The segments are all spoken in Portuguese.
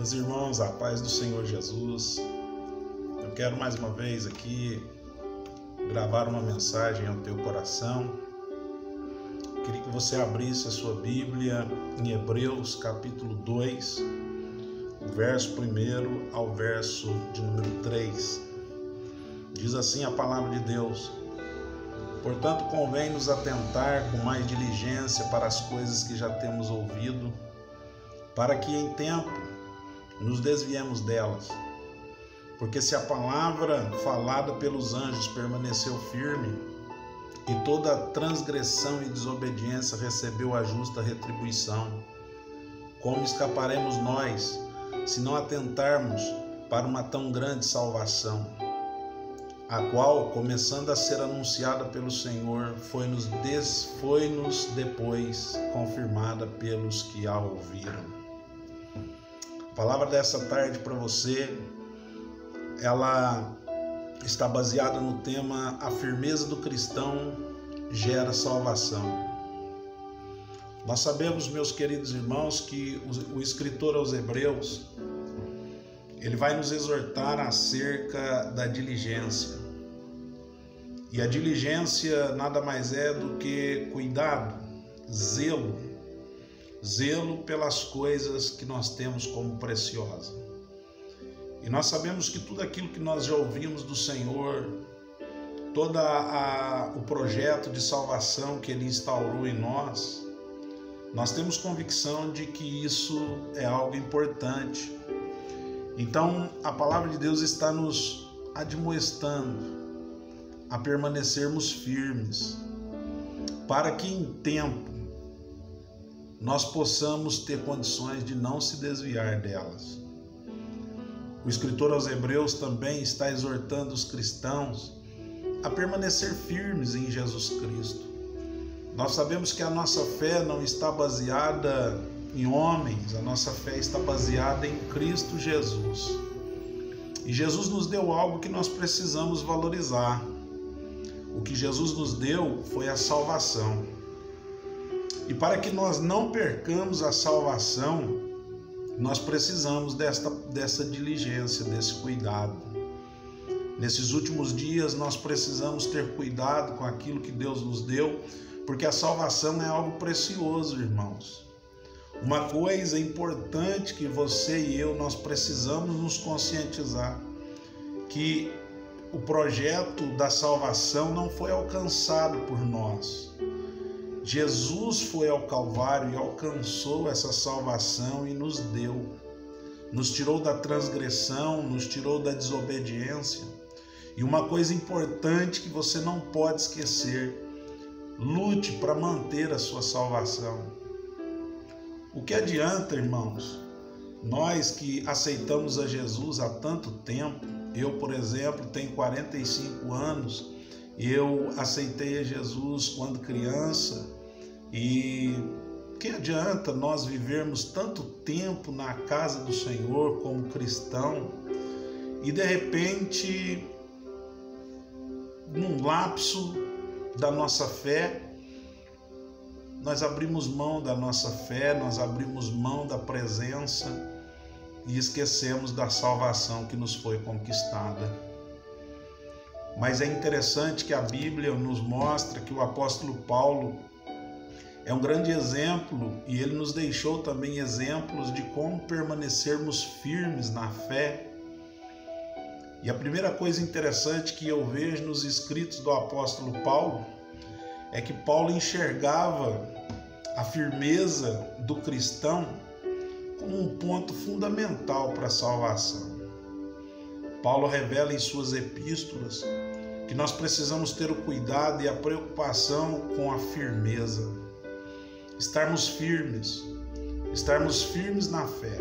Meus irmãos, a paz do Senhor Jesus. Eu quero mais uma vez aqui gravar uma mensagem ao teu coração. Queria que você abrisse a sua Bíblia em Hebreus capítulo 2, o verso 1 ao verso de número 3. Diz assim a palavra de Deus: portanto, convém nos atentar com mais diligência para as coisas que já temos ouvido, para que em tempo nos desviemos delas. Porque se a palavra falada pelos anjos permaneceu firme, e toda transgressão e desobediência recebeu a justa retribuição, como escaparemos nós, se não atentarmos para uma tão grande salvação, a qual, começando a ser anunciada pelo Senhor, foi-nos depois confirmada pelos que a ouviram. A palavra dessa tarde para você, ela está baseada no tema: a firmeza do cristão gera salvação. Nós sabemos, meus queridos irmãos, que o escritor aos Hebreus, ele vai nos exortar acerca da diligência. E a diligência nada mais é do que cuidado, zelo pelas coisas que nós temos como preciosas. E nós sabemos que tudo aquilo que nós já ouvimos do Senhor, todo o projeto de salvação que Ele instaurou em nós temos convicção de que isso é algo importante. Então, a palavra de Deus está nos admoestando a permanecermos firmes, para que em tempo nós possamos ter condições de não se desviar delas. O escritor aos Hebreus também está exortando os cristãos a permanecer firmes em Jesus Cristo. Nós sabemos que a nossa fé não está baseada em homens, a nossa fé está baseada em Cristo Jesus. E Jesus nos deu algo que nós precisamos valorizar. O que Jesus nos deu foi a salvação. E para que nós não percamos a salvação, nós precisamos dessa diligência, desse cuidado. Nesses últimos dias nós precisamos ter cuidado com aquilo que Deus nos deu, porque a salvação é algo precioso, irmãos. Uma coisa importante que você e eu, nós precisamos nos conscientizar, que o projeto da salvação não foi alcançado por nós. Jesus foi ao Calvário e alcançou essa salvação e nos deu. Nos tirou da transgressão, nos tirou da desobediência. E uma coisa importante que você não pode esquecer: lute para manter a sua salvação. O que adianta, irmãos, nós que aceitamos a Jesus há tanto tempo? Eu, por exemplo, tenho 45 anos, eu aceitei a Jesus quando criança, e que adianta nós vivermos tanto tempo na casa do Senhor como cristão e de repente, num lapso da nossa fé, nós abrimos mão da nossa fé, nós abrimos mão da presença e esquecemos da salvação que nos foi conquistada. Mas é interessante que a Bíblia nos mostra que o apóstolo Paulo é um grande exemplo, e ele nos deixou também exemplos de como permanecermos firmes na fé. E a primeira coisa interessante que eu vejo nos escritos do apóstolo Paulo é que Paulo enxergava a firmeza do cristão como um ponto fundamental para a salvação. Paulo revela em suas epístolas que nós precisamos ter o cuidado e a preocupação com a firmeza. Estarmos firmes na fé.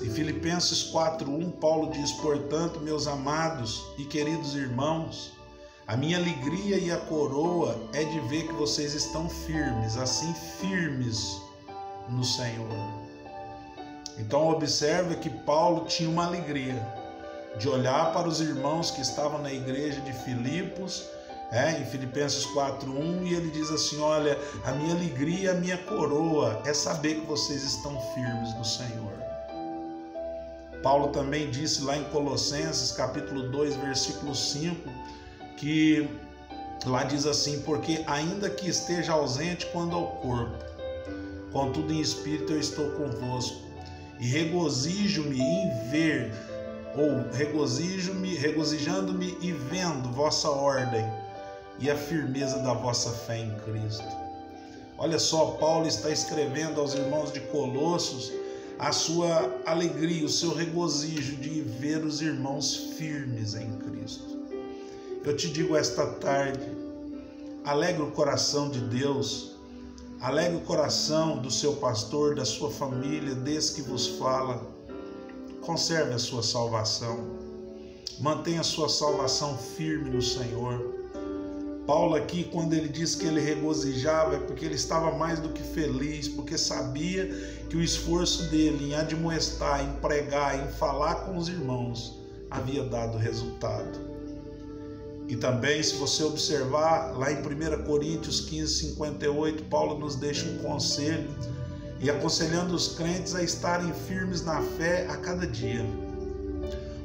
Em Filipenses 4:1, Paulo diz: portanto, meus amados e queridos irmãos, a minha alegria e a coroa é de ver que vocês estão firmes, assim firmes no Senhor. Então observe que Paulo tinha uma alegria de olhar para os irmãos que estavam na igreja de Filipos, em Filipenses 4:1, e ele diz assim: olha, a minha alegria, a minha coroa é saber que vocês estão firmes no Senhor. Paulo também disse lá em Colossenses, capítulo 2, versículo 5, que lá diz assim: porque ainda que esteja ausente quando ao corpo, contudo em espírito eu estou convosco, e regozijando-me e vendo vossa ordem e a firmeza da vossa fé em Cristo. Olha só, Paulo está escrevendo aos irmãos de Colossos a sua alegria, o seu regozijo de ver os irmãos firmes em Cristo. Eu te digo esta tarde, alegre o coração de Deus, alegre o coração do seu pastor, da sua família, desse que vos fala. Conserve a sua salvação, mantenha a sua salvação firme no Senhor. Paulo aqui, quando ele diz que ele regozijava, é porque ele estava mais do que feliz, porque sabia que o esforço dele em admoestar, em pregar, em falar com os irmãos havia dado resultado. E também, se você observar, lá em 1 Coríntios 15, 58, Paulo nos deixa um conselho, e aconselhando os crentes a estarem firmes na fé a cada dia.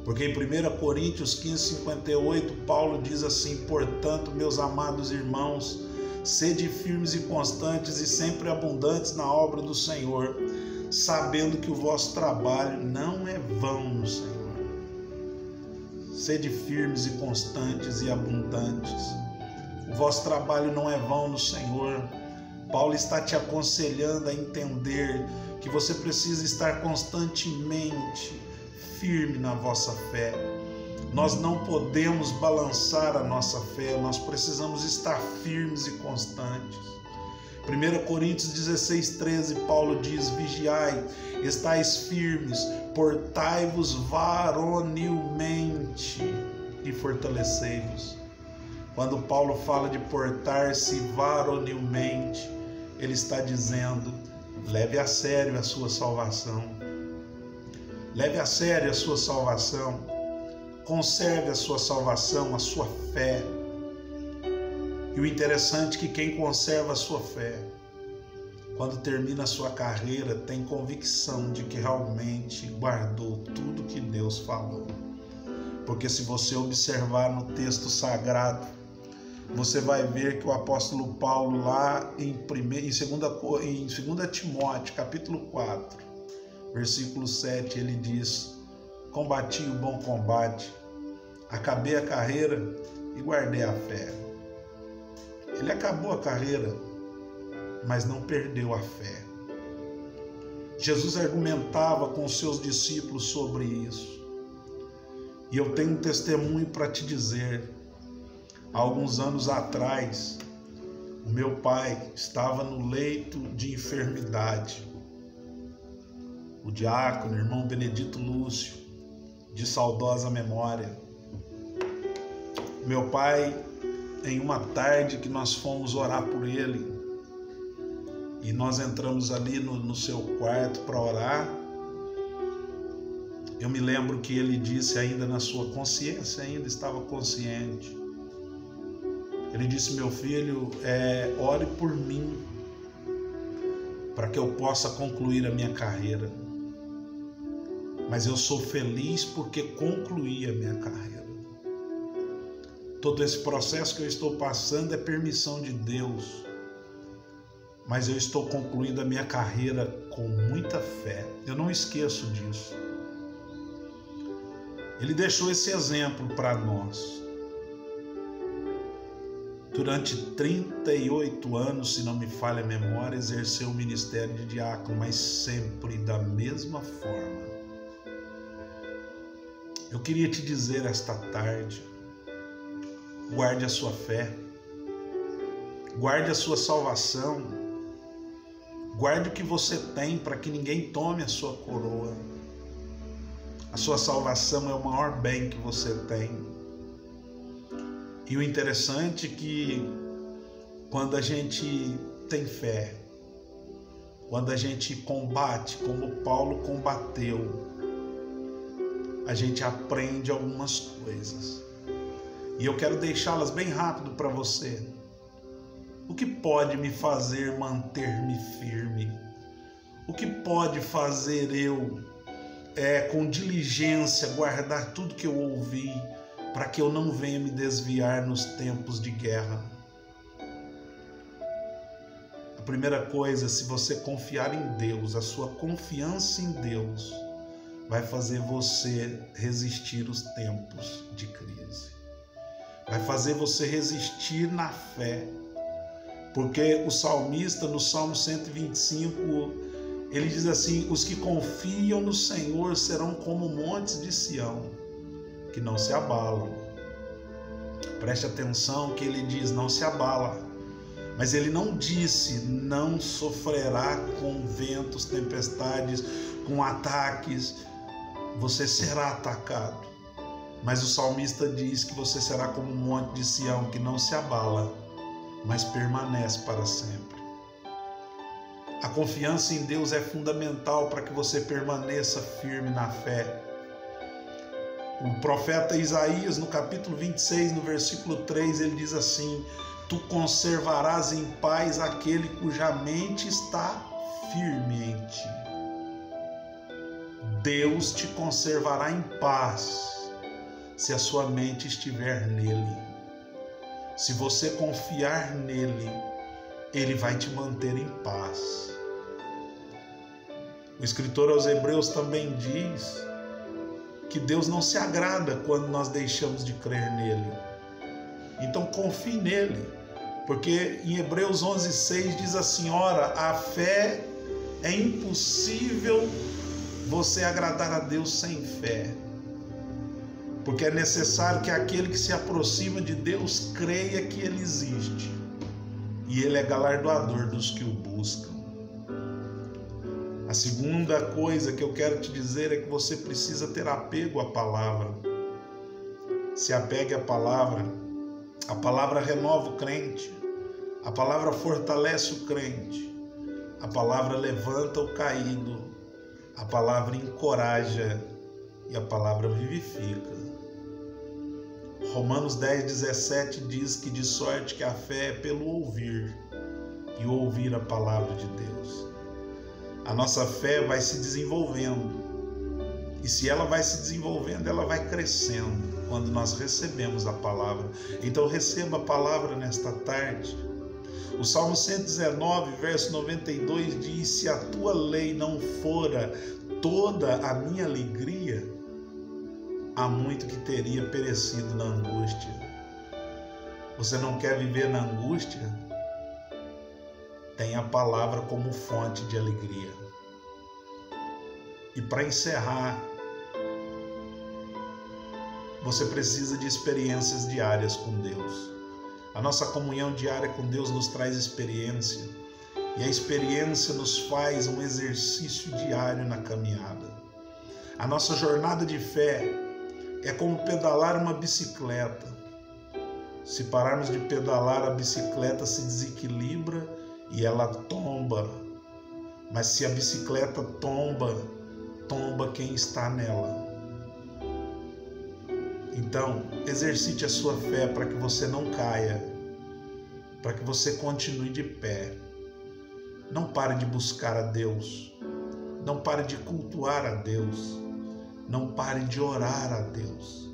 Porque em 1 Coríntios 15, 58, Paulo diz assim: portanto, meus amados irmãos, sede firmes e constantes e sempre abundantes na obra do Senhor, sabendo que o vosso trabalho não é vão no Senhor. Sede firmes e constantes e abundantes. O vosso trabalho não é vão no Senhor. Paulo está te aconselhando a entender que você precisa estar constantemente firme na vossa fé. Nós não podemos balançar a nossa fé, nós precisamos estar firmes e constantes. 1 Coríntios 16, 13, Paulo diz: vigiai, estais firmes, portai-vos varonilmente e fortalecei-vos. Quando Paulo fala de portar-se varonilmente, ele está dizendo: leve a sério a sua salvação. Leve a sério a sua salvação. Conserve a sua salvação, a sua fé. E o interessante é que quem conserva a sua fé, quando termina a sua carreira, tem convicção de que realmente guardou tudo que Deus falou. Porque se você observar no texto sagrado, você vai ver que o apóstolo Paulo lá em 2 Timóteo, capítulo 4, versículo 7, ele diz: combati o bom combate, acabei a carreira e guardei a fé. Ele acabou a carreira, mas não perdeu a fé. Jesus argumentava com os seus discípulos sobre isso. E eu tenho um testemunho para te dizer. Há alguns anos atrás, o meu pai estava no leito de enfermidade. O diácono, o irmão Benedito Lúcio, de saudosa memória. Meu pai, em uma tarde que nós fomos orar por ele, e nós entramos ali no seu quarto para orar, eu me lembro que ele disse, ainda na sua consciência, ainda estava consciente, ele disse: meu filho, ore por mim, para que eu possa concluir a minha carreira. Mas eu sou feliz porque concluí a minha carreira. Todo esse processo que eu estou passando é permissão de Deus. Mas eu estou concluindo a minha carreira com muita fé. Eu não esqueço disso. Ele deixou esse exemplo para nós. Durante 38 anos, se não me falha a memória, exerceu o ministério de diácono, mas sempre da mesma forma. Eu queria te dizer esta tarde: guarde a sua fé, guarde a sua salvação, guarde o que você tem para que ninguém tome a sua coroa. A sua salvação é o maior bem que você tem. E o interessante é que quando a gente tem fé, quando a gente combate como Paulo combateu, a gente aprende algumas coisas. E eu quero deixá-las bem rápido para você. O que pode me fazer manter-me firme? O que pode fazer eu com diligência guardar tudo que eu ouvi, para que eu não venha me desviar nos tempos de guerra. A primeira coisa, se você confiar em Deus, a sua confiança em Deus vai fazer você resistir os tempos de crise. Vai fazer você resistir na fé. Porque o salmista, no Salmo 125, ele diz assim: os que confiam no Senhor serão como montes de Sião, que não se abalam. Preste atenção que ele diz: não se abala. Mas ele não disse: não sofrerá com ventos, tempestades, com ataques. Você será atacado. Mas o salmista diz que você será como um monte de Sião, que não se abala, mas permanece para sempre. A confiança em Deus é fundamental para que você permaneça firme na fé. O profeta Isaías, no capítulo 26, no versículo 3, ele diz assim: tu conservarás em paz aquele cuja mente está firme em ti. Deus te conservará em paz se a sua mente estiver nele. Se você confiar nele, ele vai te manter em paz. O escritor aos Hebreus também diz que Deus não se agrada quando nós deixamos de crer nele. Então confie nele, porque em Hebreus 11:6 diz assim: ora, a fé é impossível você agradar a Deus sem fé, porque é necessário que aquele que se aproxima de Deus creia que ele existe e ele é galardoador dos que o buscam. A segunda coisa que eu quero te dizer é que você precisa ter apego à palavra. Se apegue à palavra. A palavra renova o crente, a palavra fortalece o crente, a palavra levanta o caído, a palavra encoraja e a palavra vivifica. Romanos 10:17 diz que de sorte que a fé é pelo ouvir, e ouvir a palavra de Deus. A nossa fé vai se desenvolvendo, e se ela vai se desenvolvendo, ela vai crescendo quando nós recebemos a palavra. Então receba a palavra nesta tarde. O Salmo 119, verso 92 diz: se a tua lei não fora toda a minha alegria, há muito que teria perecido na angústia. Você não quer viver na angústia? Tenha a palavra como fonte de alegria. E para encerrar, você precisa de experiências diárias com Deus. A nossa comunhão diária com Deus nos traz experiência, e a experiência nos faz um exercício diário na caminhada. A nossa jornada de fé é como pedalar uma bicicleta. Se pararmos de pedalar, a bicicleta se desequilibra e ela tomba. Mas se a bicicleta tomba quem está nela. Então, exercite a sua fé para que você não caia, para que você continue de pé. Não pare de buscar a Deus, não pare de cultuar a Deus, não pare de orar a Deus.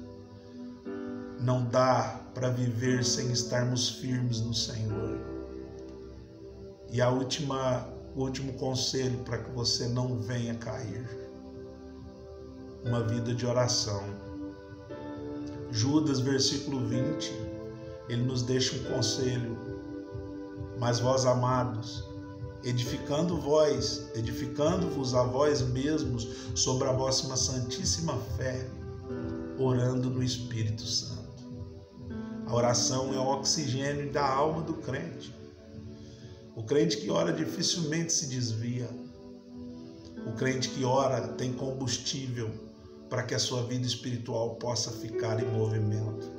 Não dá para viver sem estarmos firmes no Senhor. E o último conselho para que você não venha cair: uma vida de oração. Judas, versículo 20, ele nos deixa um conselho: mas vós, amados, edificando-vos a vós mesmos sobre a vossa santíssima fé, orando no Espírito Santo. A oração é o oxigênio da alma do crente. O crente que ora dificilmente se desvia. O crente que ora tem combustível para que a sua vida espiritual possa ficar em movimento.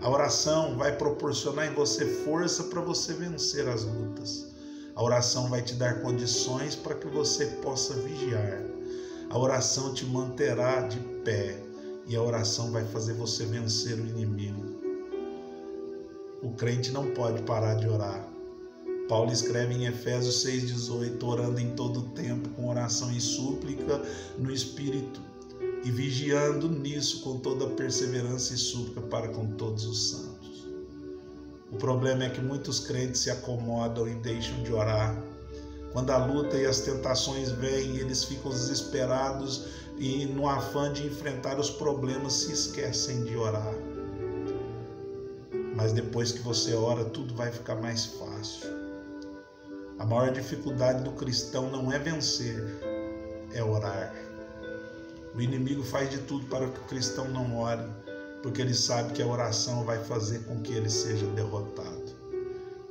A oração vai proporcionar em você força para você vencer as lutas. A oração vai te dar condições para que você possa vigiar. A oração te manterá de pé e a oração vai fazer você vencer o inimigo. O crente não pode parar de orar. Paulo escreve em Efésios 6,18: orando em todo o tempo, com oração e súplica no Espírito, e vigiando nisso com toda perseverança e súplica para com todos os santos. O problema é que muitos crentes se acomodam e deixam de orar. Quando a luta e as tentações vêm, eles ficam desesperados e, no afã de enfrentar os problemas, se esquecem de orar. Mas depois que você ora, tudo vai ficar mais fácil. A maior dificuldade do cristão não é vencer, é orar. O inimigo faz de tudo para que o cristão não ore, porque ele sabe que a oração vai fazer com que ele seja derrotado.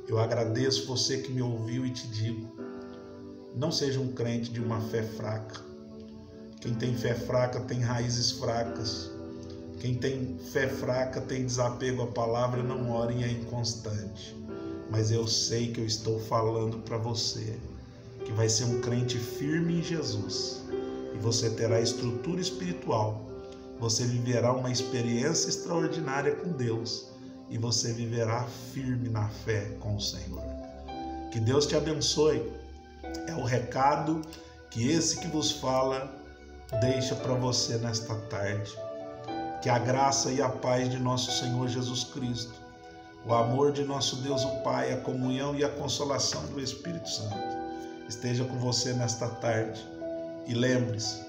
Eu agradeço você que me ouviu e te digo: não seja um crente de uma fé fraca. Quem tem fé fraca tem raízes fracas. Quem tem fé fraca tem desapego à palavra, não ore e é inconstante. Mas eu sei que eu estou falando para você que vai ser um crente firme em Jesus, e você terá estrutura espiritual, você viverá uma experiência extraordinária com Deus, e você viverá firme na fé com o Senhor. Que Deus te abençoe. É o recado que esse que vos fala deixa para você nesta tarde. Que a graça e a paz de nosso Senhor Jesus Cristo, o amor de nosso Deus o Pai, a comunhão e a consolação do Espírito Santo esteja com você nesta tarde. E lembre-se,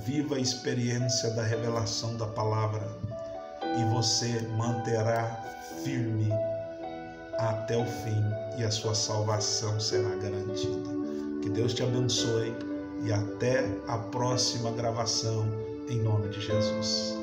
viva a experiência da revelação da palavra e você manterá firme até o fim e a sua salvação será garantida. Que Deus te abençoe e até a próxima gravação, em nome de Jesus.